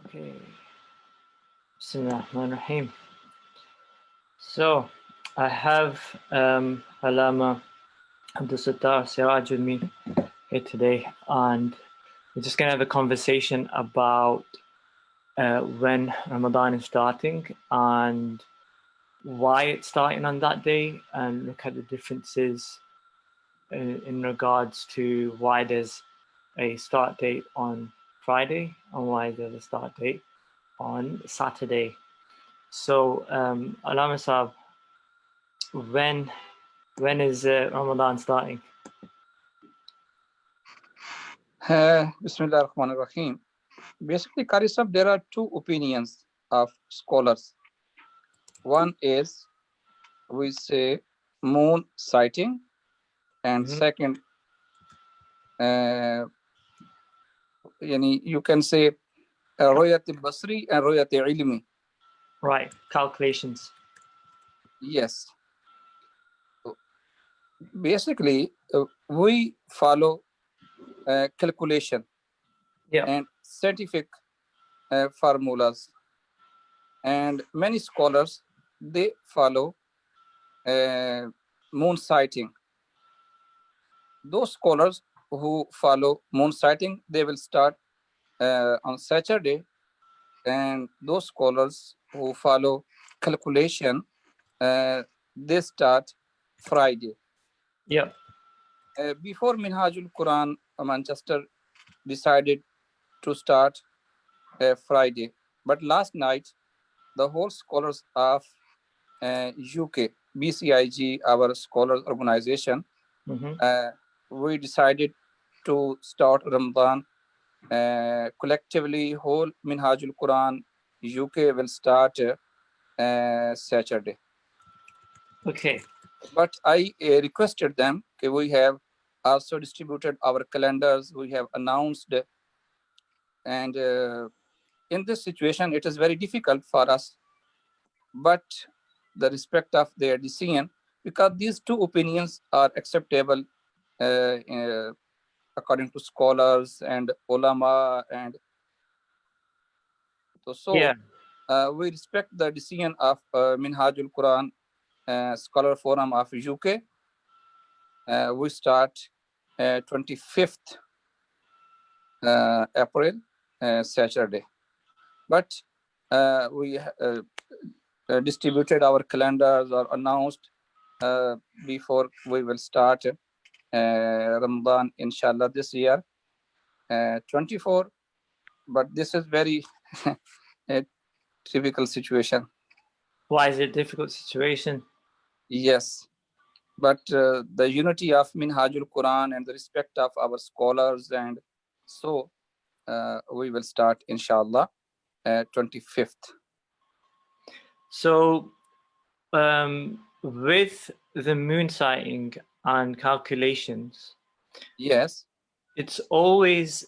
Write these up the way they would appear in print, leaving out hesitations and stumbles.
Okay. Bismillahirrahmanirrahim. So, I have Allamah Abdul Sattar, Siraj with me here today, and we're just going to have a conversation about when Ramadan is starting and why it's starting on that day, and look at the differences in regards to why there's a start date on Friday and why there's a start date on Saturday. So, Alama Saab, when is Ramadan starting? Bismillah ar-Rahman ar-Rahim. Basically, Qari Sahab, there are two opinions of scholars. One is, we say, moon sighting, and second, you can say Royat Basri and Royat Ilmi. Right, calculations. Yes. Basically, we follow calculation and scientific formulas, and many scholars, they follow moon sighting. Those scholars who follow moon sighting, they will start on Saturday, and those scholars who follow calculation, they start Friday. Yep. Before Minhaj-ul-Quran, Manchester decided to start Friday, but last night the whole scholars of UK, BCIG, our scholars organization, we decided to start Ramadan collectively. Whole Minhaj-ul-Quran UK will start Saturday. Okay. But I requested them, okay, we have also distributed our calendars, we have announced, and in this situation it is very difficult for us, but the respect of their decision, because these two opinions are acceptable according to scholars and ulama, and so we respect the decision of Minhaj-ul-Quran Scholar Forum of UK. We start 25th April, Saturday. But we distributed our calendars or announced before we will start Ramadan, inshallah, this year, 24. But this is very a typical situation. Why is it a difficult situation? Yes, but the unity of Minhaj-ul-Quran and the respect of our scholars, and so we will start, inshallah, 25th. So, with the moon sighting and calculations, yes, it's always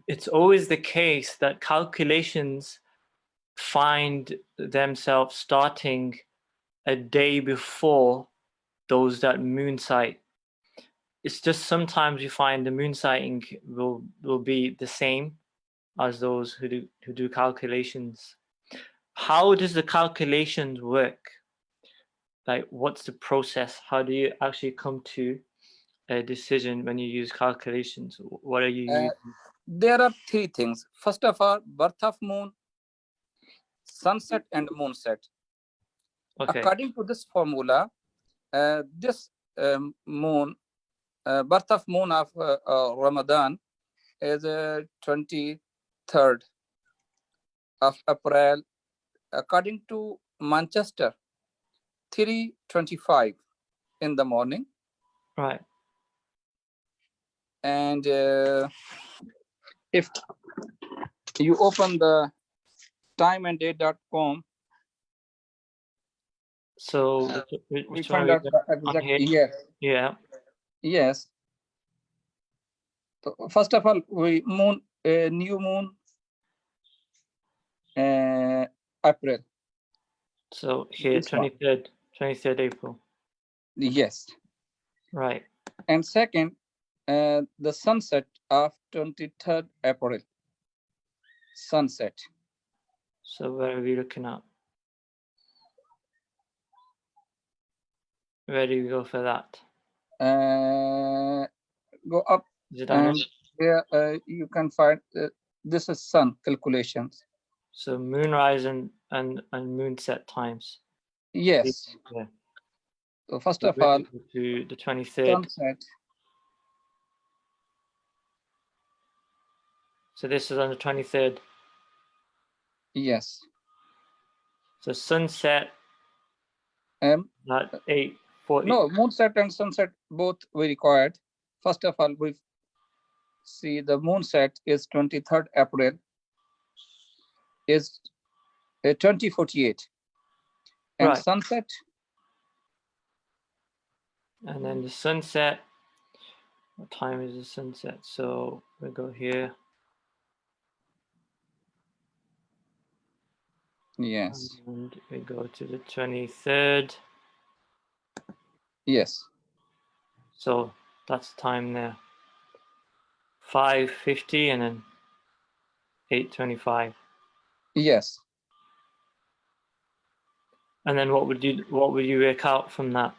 the case that calculations find themselves starting a day before those that moon sight. It's just sometimes you find the moon sighting will be the same as those who do calculations. How does the calculations work? Like, what's the process? How do you actually come to a decision when you use calculations? What are you using? There are three things. First of all, birth of moon, sunset, and moonset. Okay. According to this formula, this moon, birth of moon of Ramadan is 23rd of April. According to Manchester, 3:25 in the morning. Right. And if you open the timeanddate.com, so we find out the exact year. Yeah. Yes. So first of all, we new moon April. So here, 23rd April. Yes. Right. And second, the sunset of 23rd April. sunset. So where are we looking at? Where do we go for that? Go up, Is it on and there you can find this is sun calculations. So moonrise and moonset times. Yes. Yeah. So first of all, to the 23rd. sunset. So this is on the 23rd. Yes. So sunset at 8:40. No, moonset and sunset both we required. First of all, we see the moonset is 23rd April is 2048, and Right. sunset. And then the sunset. What time is the sunset? So we go here. Yes. And we go to the 23rd. Yes. So that's time there. 5:50 and then 8:25. Yes. And then what would you work out from that?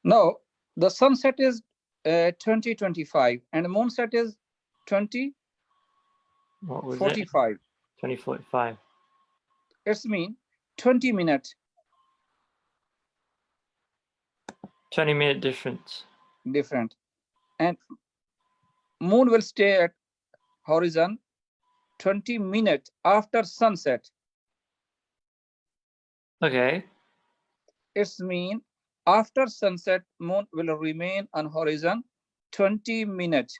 No, the sunset is 2025 and the moonset is 2045. 2045. It's mean 20 minutes. 20-minute difference. Different. And moon will stay at horizon 20 minutes after sunset. Okay. It's mean after sunset, moon will remain on horizon 20 minutes.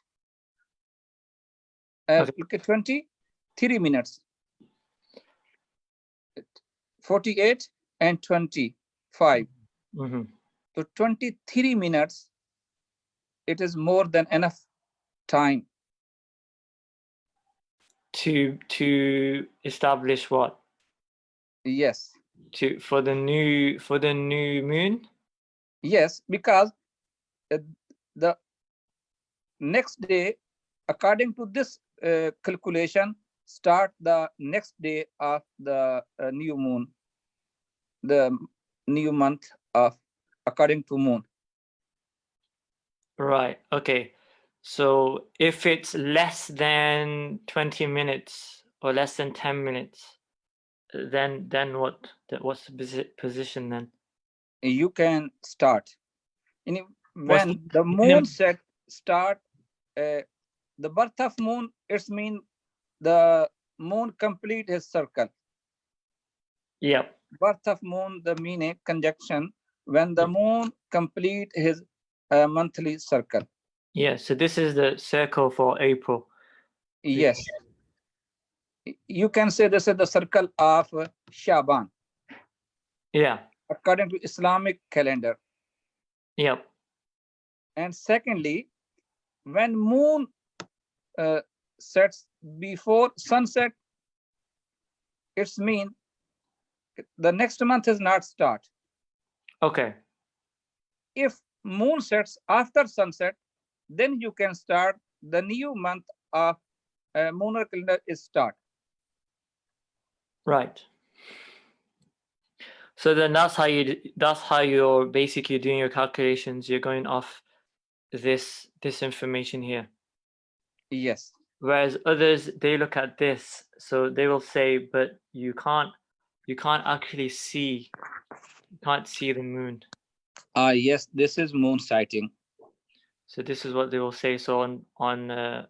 Okay. Look at 23 minutes. 48 and 25. Mm-hmm. So 23 minutes, it is more than enough time. To establish what? Yes. For the new moon? Yes, because the next day, according to this calculation, start the next day of the new moon, the new month of according to moon. Right. Okay. So if it's less than 20 minutes or less than 10 minutes, then what? What's the position then? You can start. When the moon set start, the birth of moon, it's mean the moon complete his circle. Yep. Birth of moon, the meaning conjunction when the moon complete his monthly circle. Yeah. So this is the circle for April. Yes. You can say this is the circle of Shaban. Yeah. According to Islamic calendar. Yep. And secondly, when moon sets before sunset, it's mean the next month is not start. Okay. If moon sets after sunset, then you can start the new month of lunar calendar is start. Right. So then that's how you're basically doing your calculations. You're going off this information here. Yes. Whereas others, they look at this, so they will say, but you can't actually see, you can't see the moon. Yes, this is moon sighting. So this is what they will say. So on the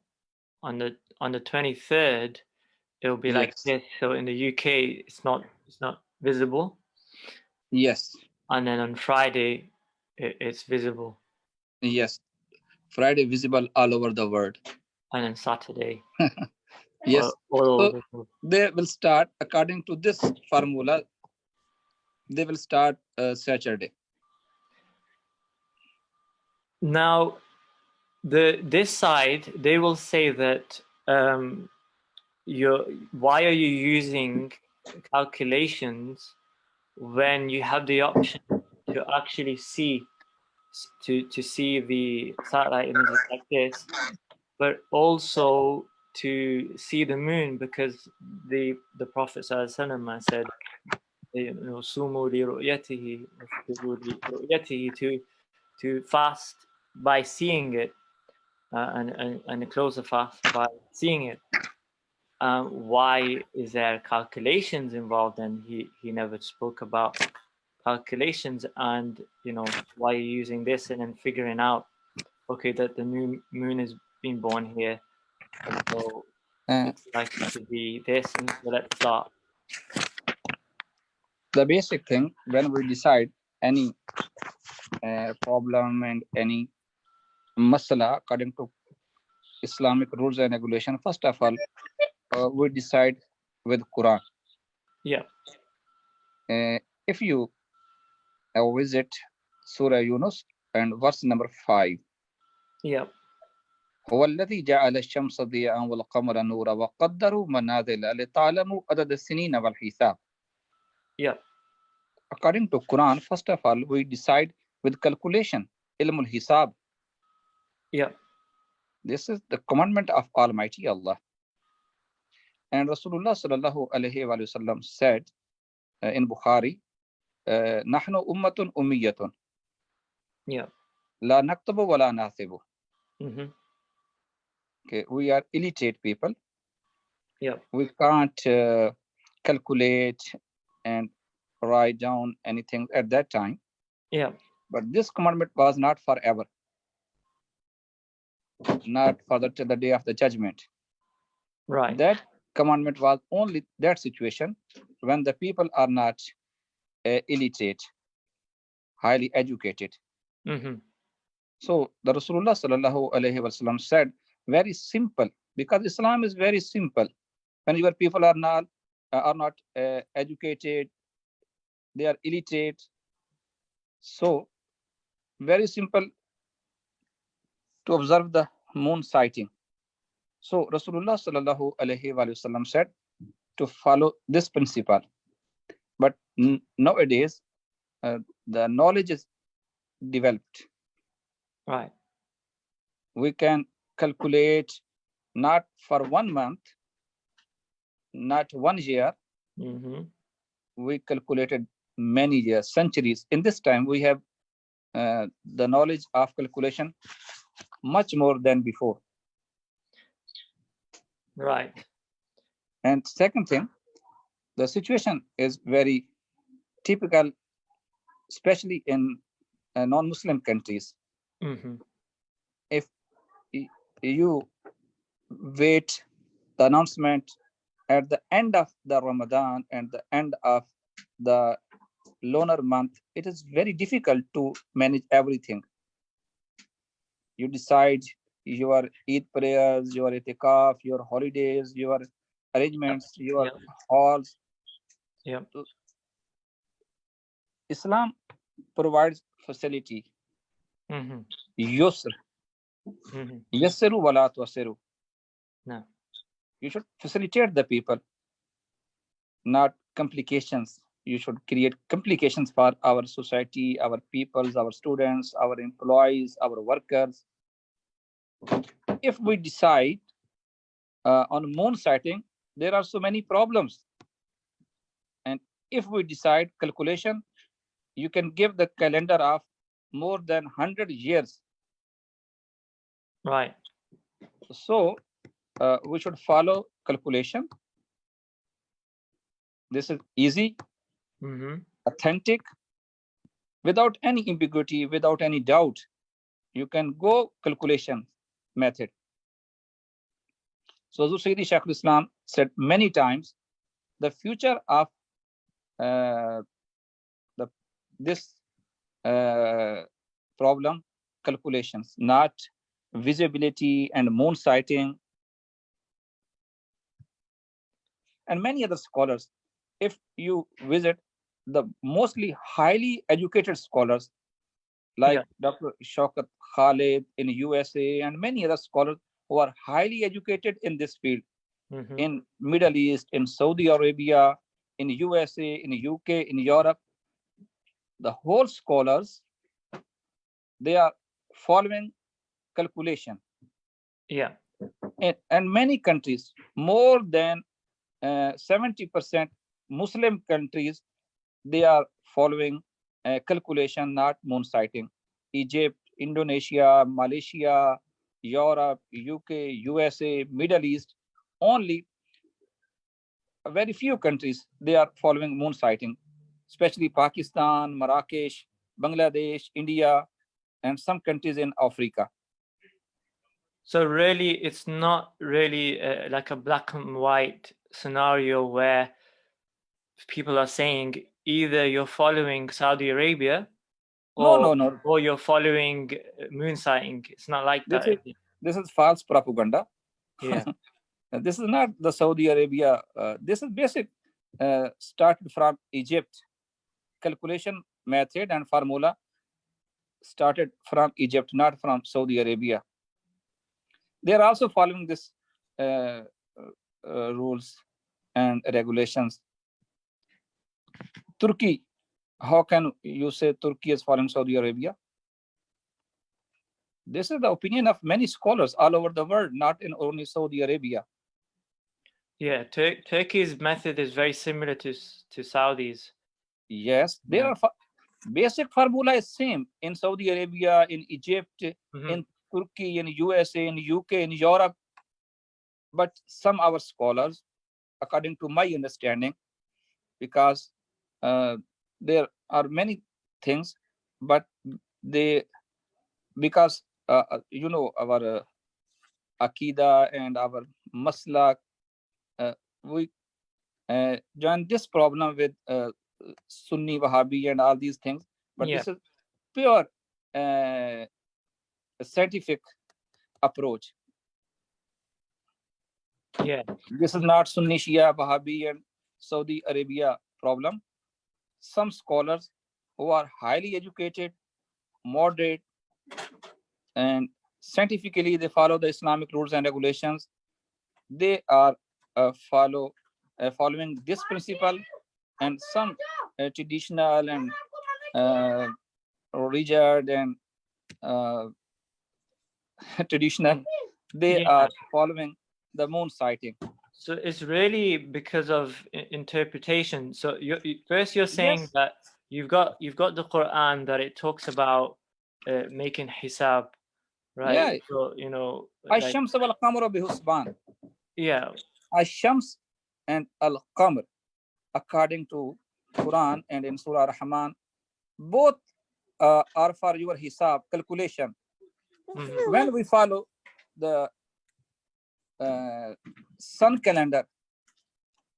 23rd, it will be like this. So in the UK, it's not visible. Yes. And then on Friday, it's visible. Yes. Friday visible all over the world. And then Saturday. Yes. So they will start according to this formula. They will start Saturday. Now, this side, they will say that why are you using calculations when you have the option to actually see the satellite images like this, but also to see the moon, because the Prophet ﷺ said, "Sumu li ru'yatihi, waftiru li ru'yatihi," to fast by seeing it, and close the fast by seeing it. Why is there calculations involved? And he never spoke about calculations, and why are you using this, and then figuring out, okay, that the moon is being born here, and so it's likely to be this, and so let's start. The basic thing when we decide any problem and any masala according to Islamic rules and regulation, first of all, we decide with Quran. Yeah. If you visit Surah Yunus and verse number 5. Yeah. هو الذي جعل الشمس ضياء والقمر نورا وقدروا منازل لتعلموا عدد السنين والحساب. Yeah. According to Quran, first of all, we decide with calculation, ilmul hisab. Yeah. This is the commandment of Almighty Allah. And Rasulullah sallallahu alaihi wasallam said in Bukhari, "Nahnu ummatun ummiyatun." Yeah. La naktabu wa la nasibu. Okay, we are illiterate people. Yeah. We can't calculate and write down anything at that time. Yeah. But this commandment was not forever, not for till the day of the judgment. Right. That commandment was only that situation when the people are not illiterate, highly educated. So the Rasulullah sallallahu alaihi wasallam said, very simple, because Islam is very simple. When your people are not educated, they are illiterate. So very simple to observe the moon sighting. So Rasulullah sallallahu alaihi wasallam said to follow this principle. But nowadays, the knowledge is developed. Right. We can calculate not for 1 month, not 1 year. We calculated many years, centuries. In this time, we have the knowledge of calculation much more than before. Right. And second thing, the situation is very typical, especially in non-Muslim countries. If you wait the announcement at the end of the Ramadan and the end of the lunar month, it is very difficult to manage everything. You decide your Eid prayers, your itikaf, your holidays, your arrangements, your halls. Yeah. Islam provides facility. Yusr. Yassiru wala tu'assiru. No. You should facilitate the people, not complications. You should create complications for our society, our peoples, our students, our employees, our workers. If we decide on moon sighting, there are so many problems. And if we decide calculation, you can give the calendar of more than 100 years. Right. So we should follow calculation. This is easy, authentic, without any ambiguity, without any doubt. You can go calculation method. So Sayyidi Shaykh al-Islam said many times, the future of this problem, calculations, not visibility and moon sighting. And many other scholars, if you visit the mostly highly educated scholars like Dr. Shaukat Khalid in USA and many other scholars who are highly educated in this field, in Middle East, in Saudi Arabia, in USA, in UK, in Europe, the whole scholars, they are following calculation. Yeah. And many countries, more than 70% Muslim countries, they are following calculation, not moon sighting. Egypt, Indonesia, Malaysia, Europe, UK, USA, Middle East, only very few countries, they are following moon sighting, especially Pakistan, Marrakesh, Bangladesh, India, and some countries in Africa. So really, it's not really like a black and white scenario where people are saying either you're following Saudi Arabia or No. or you're following moon sighting. It's not like that. This is false propaganda. Yeah. This is not the Saudi Arabia. This is basic started from Egypt. Calculation method and formula started from Egypt, not from Saudi Arabia. They are also following this rules and regulations. Turkey, how can you say Turkey is following Saudi Arabia? This is the opinion of many scholars all over the world, not in only Saudi Arabia. Yeah, Turkey's method is very similar to Saudi's. Yes, there are basic formula is same in Saudi Arabia, in Egypt, in Turkey, in USA, in UK, in Europe. But some our scholars, according to my understanding, because there are many things, but they, because you know, our Akida and our Maslak, we join this problem with Sunni Wahhabi and all these things, but this is pure scientific approach. Yeah, this is not Sunni Shia Wahhabi and Saudi Arabia problem. Some scholars who are highly educated, moderate, and scientifically they follow the Islamic rules and regulations. They are following this principle, and some traditional and rigid and traditional, they are following the moon sighting. So it's really because of interpretation. So first you're saying that you've got the Quran that it talks about making hisab, right? Yeah. So you know, Ash-shams wal-qamar bihusban. Yeah. Ash-shams and al-qamar, according to Quran and in Surah Rahman, both are for your hisab calculation. When we follow the sun calendar,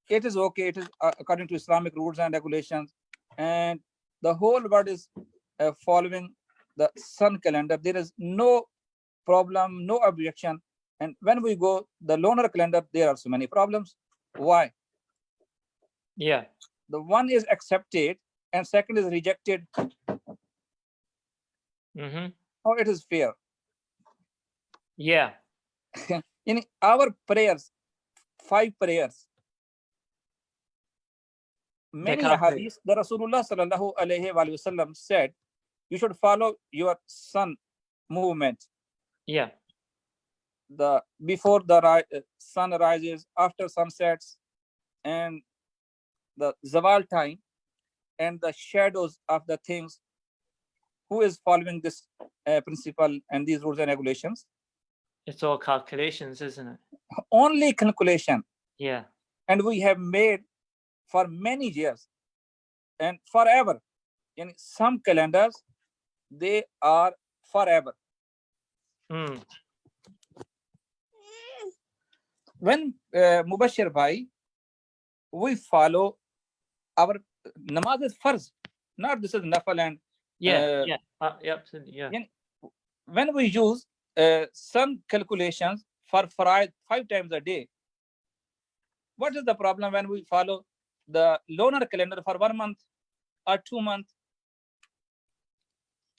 it is okay. It is according to Islamic rules and regulations, and the whole world is following the sun calendar. There is no problem, no objection. And when we go the lunar calendar, there are so many problems. Why? Yeah. The one is accepted and second is rejected. How it is fair? Yeah. In our prayers, 5 prayers, many hadiths, the Rasulullah sallallahu alaihi wasallam said, you should follow your sun movement. Yeah. The before the sun rises, after sunsets, and the zawal time, and the shadows of the things. Who is following this principle and these rules and regulations? It's all calculations, isn't it? Only calculation. Yeah. And we have made for many years and forever. In some calendars, they are forever. When Mubashir Bhai, we follow our namaz is farz, not this is nafal and absolutely. Yeah. When we use sun calculations for 5 times a day, what is the problem when we follow the lunar calendar for 1 month or 2 months?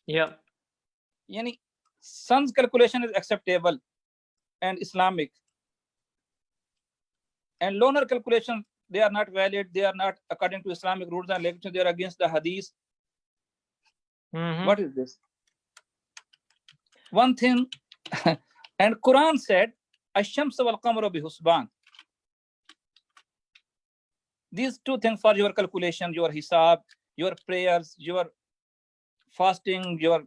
Yeah. Yani, sun's calculation is acceptable and Islamic. And lunar calculations, they are not valid. They are not according to Islamic rules and regulations. They are against the hadith. What is this? One thing, and Quran said, الشمس والقمر بحسبان. These two things for your calculation, your hisab, your prayers, your fasting, your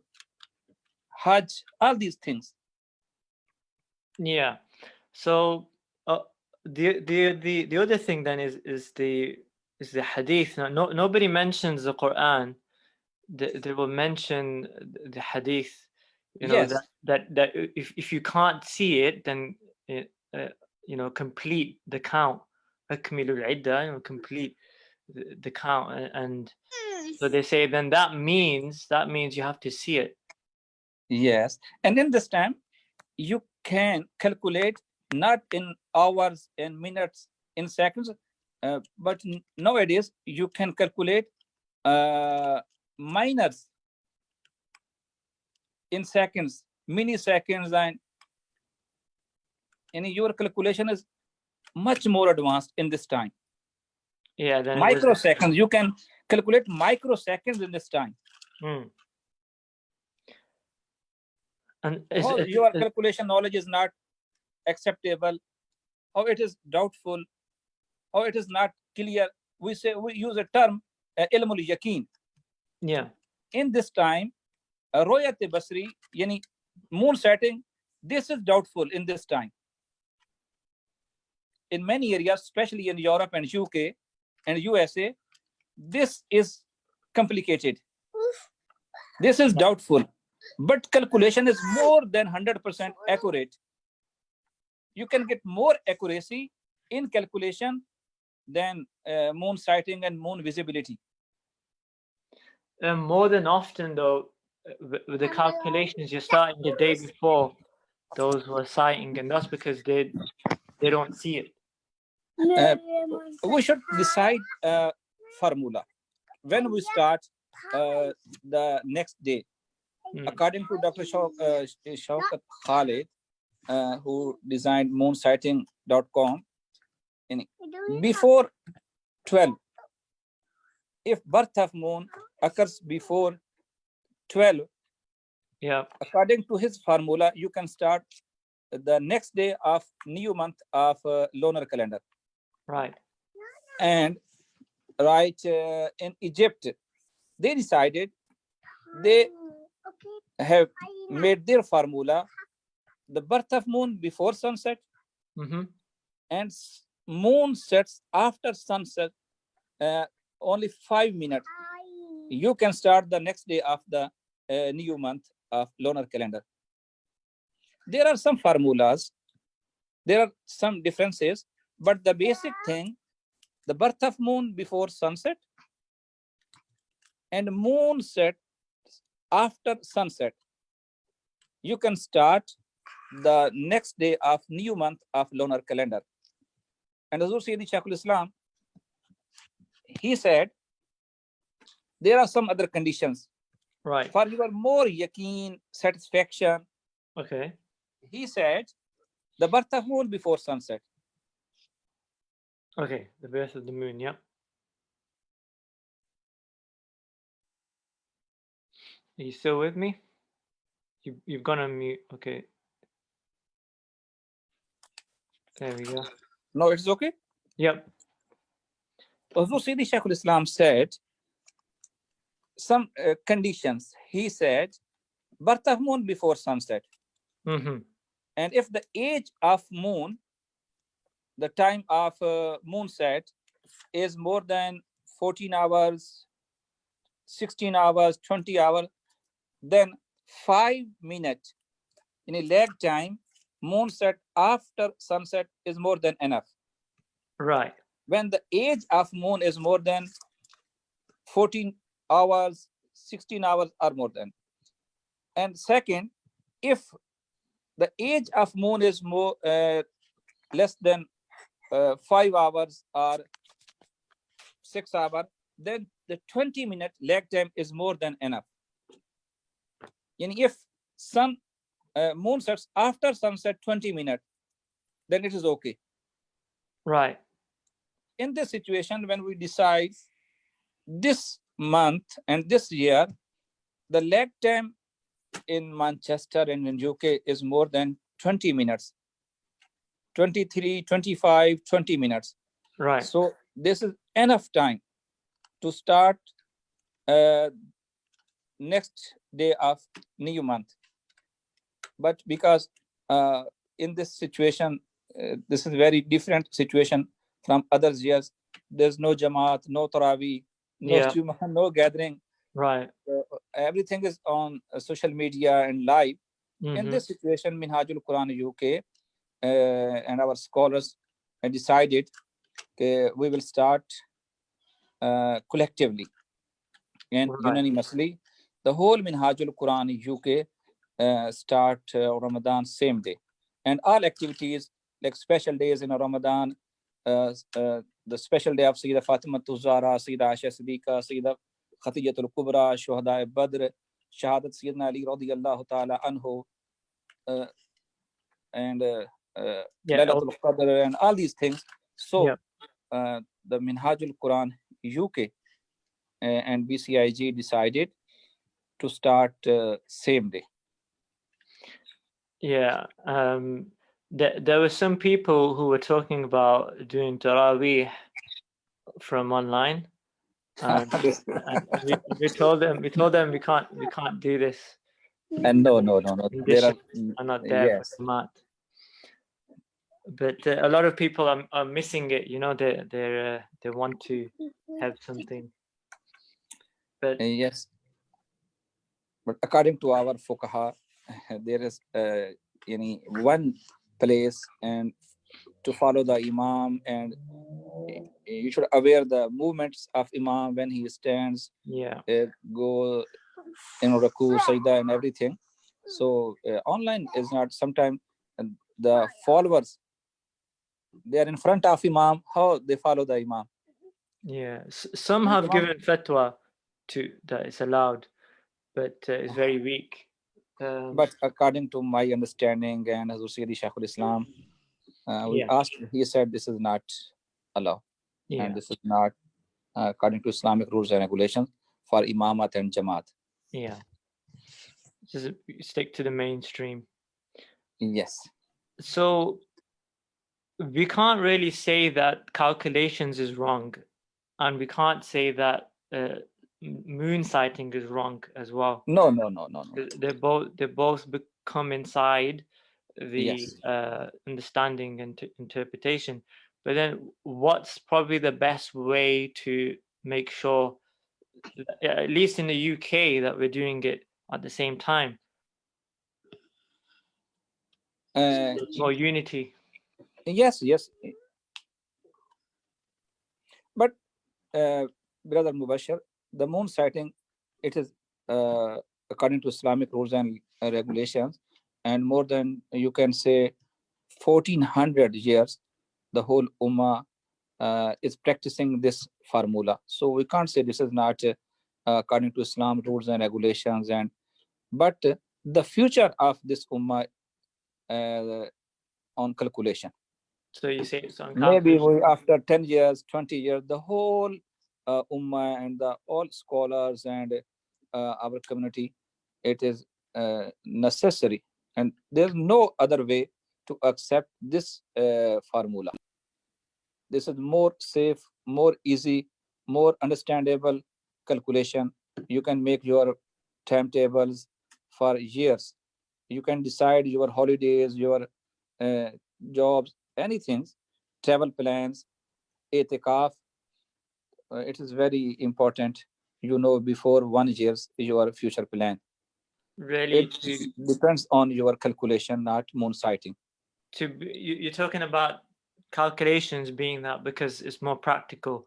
hajj, all these things. Yeah. So the other thing then is the hadith. No, nobody mentions the Quran. They will mention the hadith. You know, Yes. that if you can't see it, then you know, complete the count. أكملوا العدة, you know, complete the count, and so they say then that means you have to see it. Yes, and in this time you can calculate not in hours, in minutes, in seconds, but nowadays you can calculate minors in seconds, milliseconds, and your calculation is much more advanced in this time. Yeah, then microseconds, you can calculate microseconds in this time. And your calculation knowledge is not acceptable, or it is doubtful, or it is not clear. We use a term ilmul yaqeen. Yeah. In this time, royat basri, yani moon setting, this is doubtful in this time. In many areas, especially in Europe and UK and USA, this is complicated. This is doubtful, but calculation is more than 100% accurate. You can get more accuracy in calculation than moon sighting and moon visibility. More than often, though, with the calculations, you're starting the day before those who are sighting, and that's because they don't see it. We should decide a formula when we start the next day. According to Dr. Shaukat Khalid, who designed moonsighting.com, before 12, if birth of moon occurs before 12, yeah, according to his formula, you can start the next day of new month of lunar calendar. Right. And in Egypt, they decided, they have made their formula, the birth of moon before sunset, and moon sets after sunset, only 5 minutes. You can start the next day of the new month of lunar calendar. There are some formulas, there are some differences, but the basic thing, the birth of moon before sunset and moon set after sunset, you can start the next day of new month of lunar calendar. And Hazur Sayyidi Shaykhul Islam, he said, there are some other conditions. Right. For your more yaqeen, satisfaction. Okay. He said, the birth of moon before sunset. Okay, the birth of the moon, yeah. Are you still with me? You've gone on mute. Okay. There we go. No, it's okay? Yep. Hazur Sayyidi Shaykhul Islam said, some conditions. He said, birth of moon before sunset. And if the age of moon, the time of moon set, is more than 14 hours, 16 hours, 20 hours, then 5 minutes in a lag time, moon set after sunset is more than enough. Right. When the age of moon is more than 14 hours, 16 hours or more than. And second, if the age of moon is more less than 5 hours or 6 hours, then the 20-minute lag time is more than enough. And if moon sets after sunset 20 minutes, then it is okay. Right. In this situation, when we decide this month and this year, the lag time in Manchester and in UK is more than 20 minutes. 23, 25, 20 minutes. Right. So this is enough time to start next day of new month. But because in this situation, this is very different situation from other years. There's no Jamaat, no Taraweeh, no Jummah, no gathering. Right. Everything is on social media and live. In this situation, Minhaj-ul-Quran UK and our scholars decided we will start collectively and unanimously. The whole Minhaj-ul-Quran UK start Ramadan same day. And all activities like special days in Ramadan, the special day of Sayyida Fatima Zahra, Sayyida Aisha Siddiqa, Sayyida Khadijatul Kubra, Shuhada Badr, Shahadat Sayyidina Ali radiyallahu ta'ala anhu, and Laylatul Qadr and all these things. So the Minhaj-ul-Quran UK and BCIG decided to start same day. Yeah. There were some people who were talking about doing Taraweeh from online. And we told them we can't do this. And no. There are not there for the mat. But a lot of people are missing it. You know, they want to have something. But yes. But according to our fuqaha, there is one place and to follow the imam, and you should aware the movements of imam when he stands, go in ruku, sajda and everything. So online is not. Sometimes the followers, they are in front of imam, how they follow the imam. Some have given fatwa to that it's allowed, but it's very weak. But according to my understanding and Hazur Sayyidi Shaykhul Islam, we asked, he said this is not allowed. And this is not according to Islamic rules and regulations for imamat and jamaat. Just stick to the mainstream. Yes. So we can't really say that calculations is wrong, and we can't say that moon sighting is wrong as well. No. They both come inside the understanding and interpretation. But then, what's probably the best way to make sure, at least in the UK, that we're doing it at the same time? More unity. Yes. But Brother Mubashir, the moon sighting, it is according to Islamic rules and regulations, and more than, you can say, 1400 years, the whole Ummah is practicing this formula. So we can't say this is not according to Islam rules and regulations. But the future of this Ummah on calculation. So you say it's on maybe after 10 years, 20 years, the whole Ummah and all scholars and our community, it is necessary. And there's no other way to accept this formula. This is more safe, more easy, more understandable calculation. You can make your timetables for years. You can decide your holidays, your jobs, anything, travel plans, itikaf. It is very important, before 1 year's your future plan. Really, it depends on your calculation, not moon sighting. You're talking about calculations being that because it's more practical.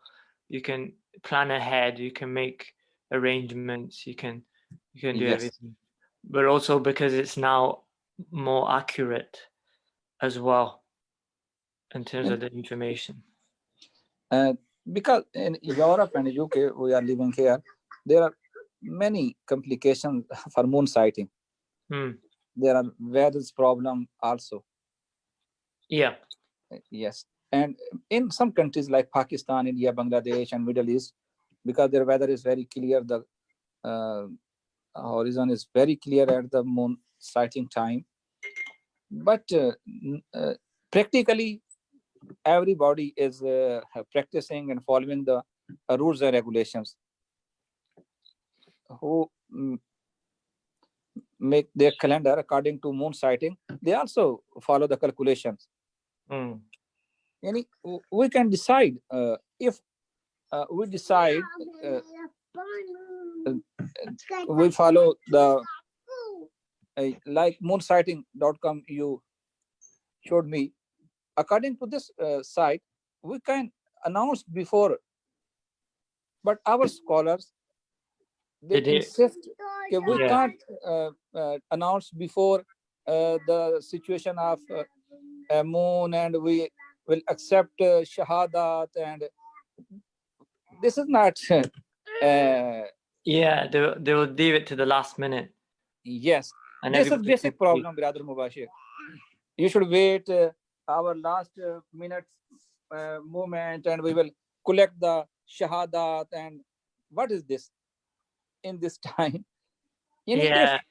You can plan ahead, you can make arrangements, you can do everything. But also because it's now more accurate as well in terms of the information. Because in Europe and UK, we are living here, there are many complications for moon sighting. There are various problems also. Yes. And in some countries like Pakistan, India, Bangladesh, and Middle East, because their weather is very clear, the horizon is very clear at the moon sighting time. But practically everybody is practicing and following the rules and regulations. Who make their calendar according to moon sighting, they also follow the calculations. We can decide if we decide we follow the like moonsighting.com you showed me. According to this site, we can announce before, but our scholars, they insist that we can't announce before the situation of moon, and we will accept shahadat, and this is not yeah, they will leave it to the last minute. Yes, and this is basic problem, brother Mubashir. You should wait our last minutes moment, and we will collect the shahadat. And what is this in this time? If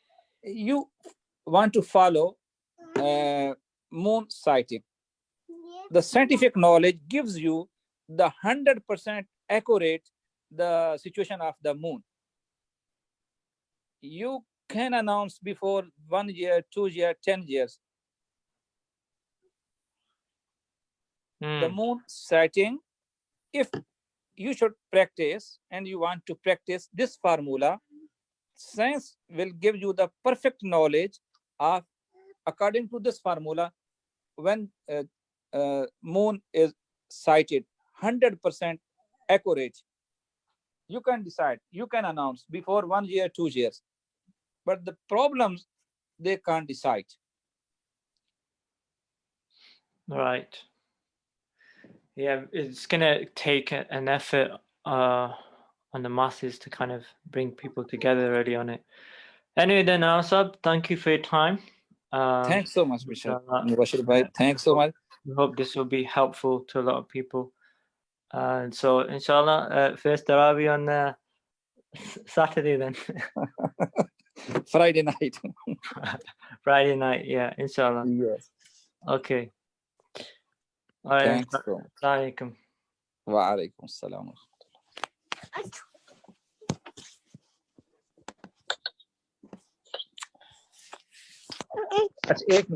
you want to follow moon sighting, the scientific knowledge gives you the 100% accurate the situation of the moon. You can announce before 1 year, 2 years, 10 years. The moon sighting, if you should practice and you want to practice this formula, science will give you the perfect knowledge of, according to this formula, when moon is sighted, 100% accurate. You can decide, you can announce before 1 year, 2 years. But the problems, they can't decide. Right. Yeah, it's going to take an effort on the masses to kind of bring people together really on it. Anyway, then, Asab, thank you for your time. Thanks so much, Mubashir bhai. Thanks so much. We hope this will be helpful to a lot of people. And so, inshallah, first Tarawih on Saturday then. Friday night. Friday night, yeah, inshallah. Yes. Okay. All right. Thanks so much. Assalamualaikum. Wa alaikum salam. अच्छा 1 minute